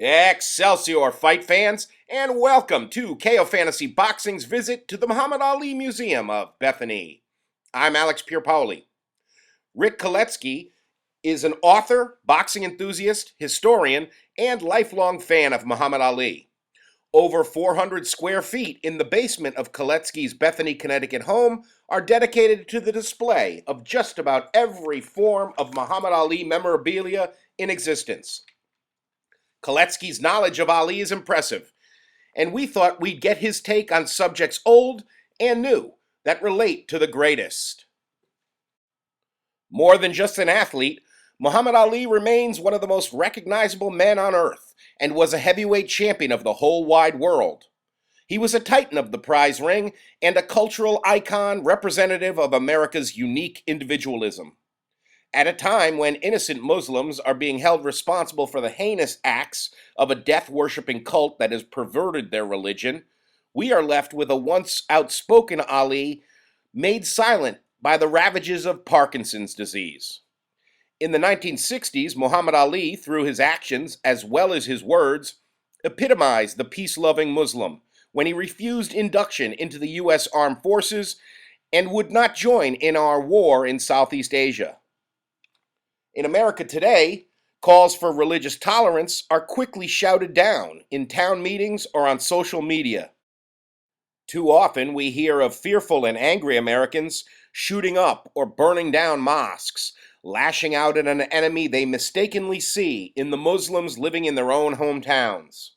Excelsior, fight fans, and welcome to KO Fantasy Boxing's visit to the Muhammad Ali Museum of Bethany. I'm Alex Pierpaoli. Rick Kaletsky is an author, boxing enthusiast, historian, and lifelong fan of Muhammad Ali. Over 400 square feet in the basement of Kaletsky's Bethany, Connecticut home are dedicated to the display of just about every form of Muhammad Ali memorabilia in existence. Kaletsky's knowledge of Ali is impressive, and we thought we'd get his take on subjects old and new that relate to the greatest. More than just an athlete, Muhammad Ali remains one of the most recognizable men on earth and was a heavyweight champion of the whole wide world. He was a titan of the prize ring and a cultural icon representative of America's unique individualism. At a time when innocent Muslims are being held responsible for the heinous acts of a death-worshipping cult that has perverted their religion, we are left with a once outspoken Ali made silent by the ravages of Parkinson's disease. In the 1960s, Muhammad Ali, through his actions as well as his words, epitomized the peace-loving Muslim when he refused induction into the U.S. Armed Forces and would not join in our war in Southeast Asia. In America today, calls for religious tolerance are quickly shouted down in town meetings or on social media. Too often we hear of fearful and angry Americans shooting up or burning down mosques, lashing out at an enemy they mistakenly see in the Muslims living in their own hometowns.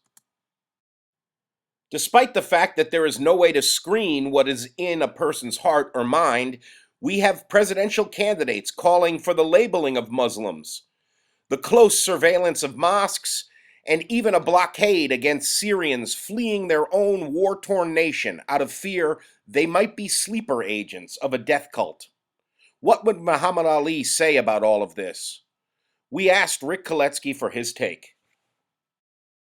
Despite the fact that there is no way to screen what is in a person's heart or mind, we have presidential candidates calling for the labeling of Muslims, the close surveillance of mosques, and even a blockade against Syrians fleeing their own war-torn nation out of fear they might be sleeper agents of a death cult. What would Muhammad Ali say about all of this? We asked Rick Kaletsky for his take.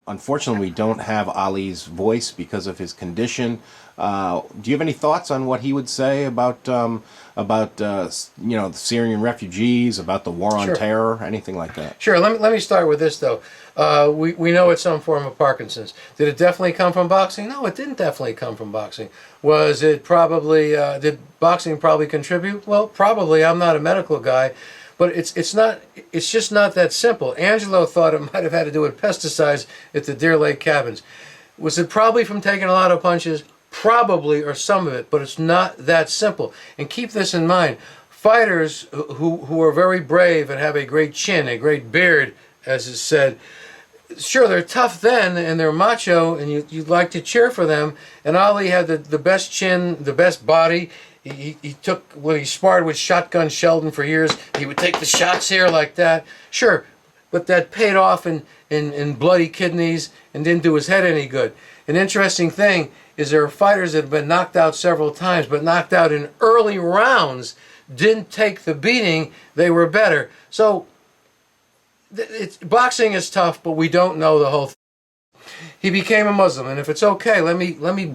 Unfortunately, we don't have Ali's voice because of his condition. Do you have any thoughts on what he would say about the Syrian refugees, about the war on terror, anything like that? Sure. Let me start with this though. We know it's some form of Parkinson's. Did it definitely come from boxing? No, it didn't definitely come from boxing. Was it probably? Did boxing probably contribute? Well, probably. I'm not a medical guy. But it's just not that simple. Angelo thought it might have had to do with pesticides at the Deer Lake cabins. Was it probably from taking a lot of punches? Probably, or some of it, but it's not that simple. And keep this in mind. Fighters who are very brave and have a great chin, a great beard, as is said, sure, they're tough then and they're macho and you'd like to cheer for them. And Ali had the best chin, the best body. He took, when he sparred with Shotgun Sheldon for years, he would take the shots here like that. Sure, but that paid off in bloody kidneys and didn't do his head any good. An interesting thing is there are fighters that have been knocked out several times, but knocked out in early rounds, didn't take the beating, they were better. So boxing is tough, but we don't know the whole thing. He became a Muslim, and if it's okay, let me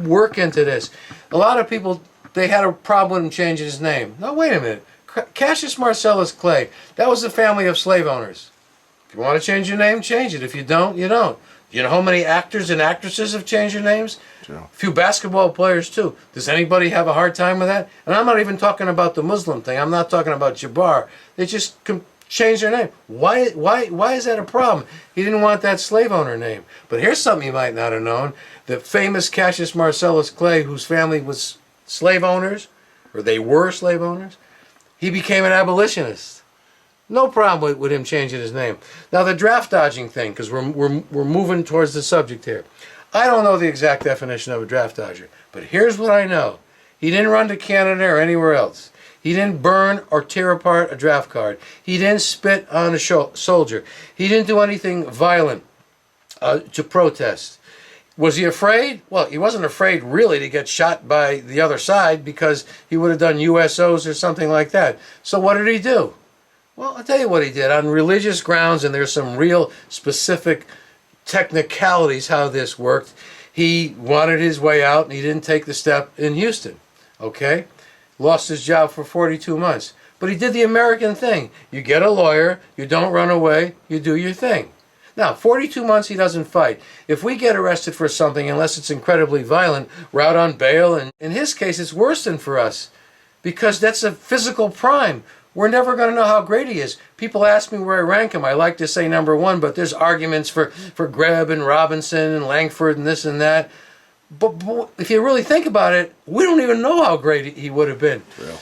work into this. A lot of people, they had a problem changing his name. No, wait a minute. Cassius Marcellus Clay, that was a family of slave owners. If you want to change your name, change it. If you don't, you don't. You know how many actors and actresses have changed their names? Sure. A few basketball players, too. Does anybody have a hard time with that? And I'm not even talking about the Muslim thing. I'm not talking about Jabbar. They just change their name. Why is that a problem? He didn't want that slave owner name. But here's something you might not have known. The famous Cassius Marcellus Clay, whose family was slave owners, or they were slave owners, he became an abolitionist. No problem with him changing his name. Now the draft dodging thing, because we're moving towards the subject here. I don't know the exact definition of a draft dodger, but here's what I know. He didn't run to Canada or anywhere else. He didn't burn or tear apart a draft card. He didn't spit on a soldier. He didn't do anything violent to protest. Was he afraid? Well, he wasn't afraid really to get shot by the other side because he would have done USOs or something like that. So what did he do? Well, I'll tell you what he did. On religious grounds, and there's some real specific technicalities how this worked, he wanted his way out and he didn't take the step in Houston. Okay? Lost his job for 42 months. But he did the American thing. You get a lawyer, you don't run away, you do your thing. Now, 42 months he doesn't fight. If we get arrested for something, unless it's incredibly violent, we're out on bail. And in his case, it's worse than for us because that's a physical crime. We're never going to know how great he is. People ask me where I rank him. I like to say number one, but there's arguments for Greb and Robinson and Langford and this and that. But if you really think about it, we don't even know how great he would have been. Real.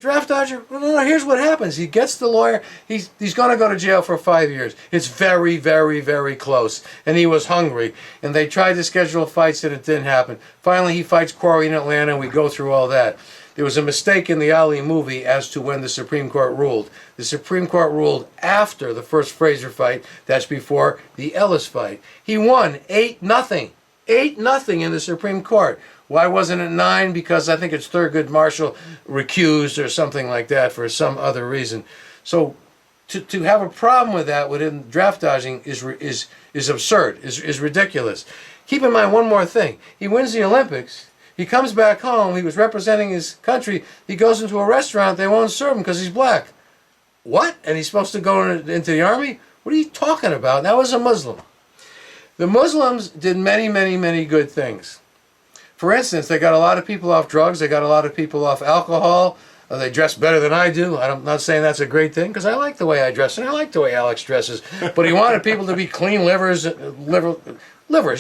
Draft dodger, no, here's what happens. He gets the lawyer. He's going to go to jail for 5 years. It's very, very, very close. And he was hungry. And they tried to schedule fights and it didn't happen. Finally, he fights Corey in Atlanta and we go through all that. There was a mistake in the Ali movie as to when the Supreme Court ruled. The Supreme Court ruled after the first Frazier fight. That's before the Ellis fight. He won 8-0. 8-0 in the Supreme Court. Why wasn't it 9? Because I think it's Thurgood Marshall recused or something like that for some other reason. So to have a problem with that within draft dodging is absurd, is ridiculous. Keep in mind one more thing. He wins the Olympics. He comes back home. He was representing his country. He goes into a restaurant. They won't serve him because he's black. What? And he's supposed to go into the army? What are you talking about? That was a Muslim. The Muslims did many, many, many good things. For instance, they got a lot of people off drugs. They got a lot of people off alcohol. They dress better than I do. I'm not saying that's a great thing because I like the way I dress and I like the way Alex dresses. But he wanted people to be clean livers,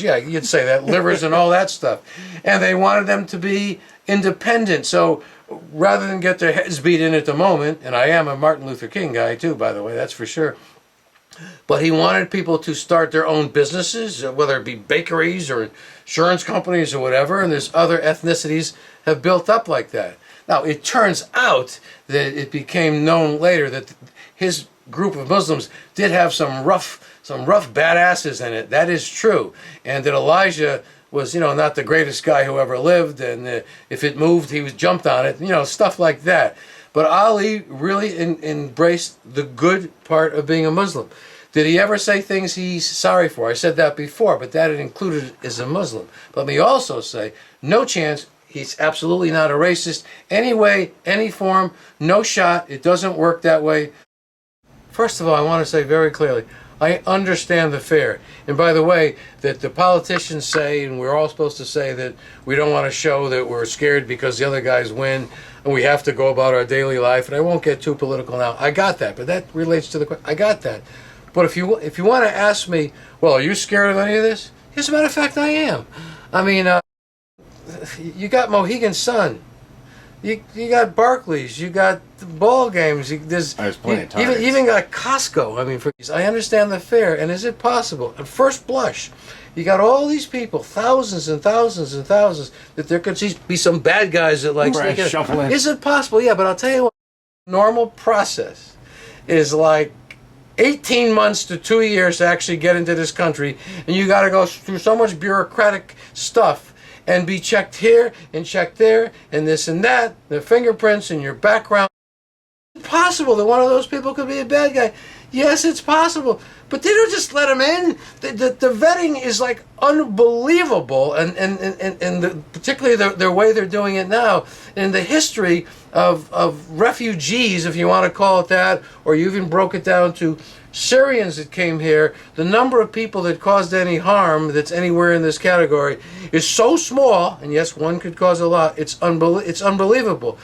yeah, you'd say that, livers and all that stuff. And they wanted them to be independent. So rather than get their heads beat in at the moment, and I am a Martin Luther King guy too, by the way, that's for sure. But he wanted people to start their own businesses, whether it be bakeries or insurance companies or whatever, and there's other ethnicities have built up like that. Now, it turns out that it became known later that his group of Muslims did have some rough badasses in it. That is true. And that Elijah was, not the greatest guy who ever lived, and if it moved, he was jumped on it, stuff like that. But Ali really embraced the good part of being a Muslim. Did he ever say things he's sorry for? I said that before, but that it included as a Muslim. But let me also say, no chance, he's absolutely not a racist. Any way, any form, no shot, it doesn't work that way. First of all, I want to say very clearly, I understand the fear. And by the way, that the politicians say, and we're all supposed to say that we don't want to show that we're scared because the other guys win, and we have to go about our daily life. And I won't get too political now. I got that, but that relates to the question. I got that. But if you want to ask me, well, are you scared of any of this? As a matter of fact, I am. I mean, you got Mohegan Sun. You got Barclays, you got the ball games. There's plenty of targets. Even got Costco. I mean, I understand the fare, and is it possible? At first blush, you got all these people, thousands and thousands and thousands, that there could be some bad guys that like shuffle in. Is it possible? Yeah, but I'll tell you what. Normal process is like 18 months to 2 years to actually get into this country, and you got to go through so much bureaucratic stuff. And be checked here and checked there and this and that, the fingerprints and your background. It's possible that one of those people could be a bad guy. Yes, it's possible. But they don't just let him in. The vetting is like unbelievable, and particularly the way they're doing it now. In the history of refugees, if you want to call it that, or you even broke it down to Syrians that came here, the number of people that caused any harm that's anywhere in this category is so small, and yes, one could cause a lot, it's unbelievable.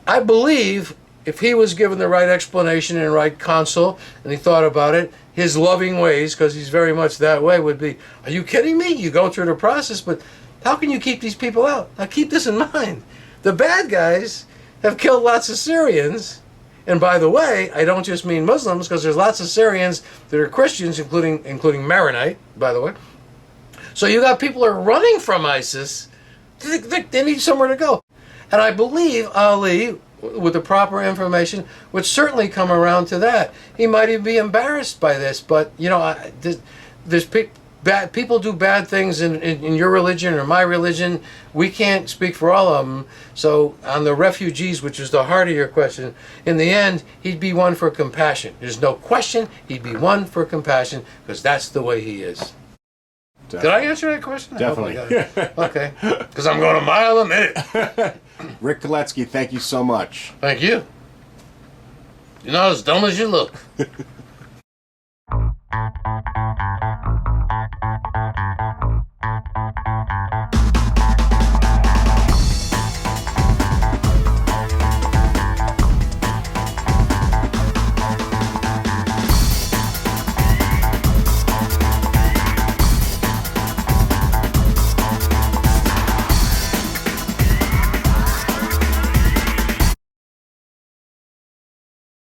I believe if he was given the right explanation and right counsel, and he thought about it, his loving ways, because he's very much that way, would be, are you kidding me? You go through the process, but how can you keep these people out? Now keep this in mind. The bad guys have killed lots of Syrians. And by the way, I don't just mean Muslims, because there's lots of Syrians that are Christians, including Maronite, by the way. So you got people who are running from ISIS. They need somewhere to go. And I believe Ali, with the proper information, would certainly come around to that. He might even be embarrassed by this, but, there's people do bad things in your religion or my religion. We can't speak for all of them. So on the refugees, which is the heart of your question, in the end, he'd be one for compassion. There's no question he'd be one for compassion, because that's the way he is. Definitely. Did I answer that question? Definitely. Okay. Because I'm going a mile a minute. Rick Kaletsky, thank you so much. Thank you. You're not as dumb as you look.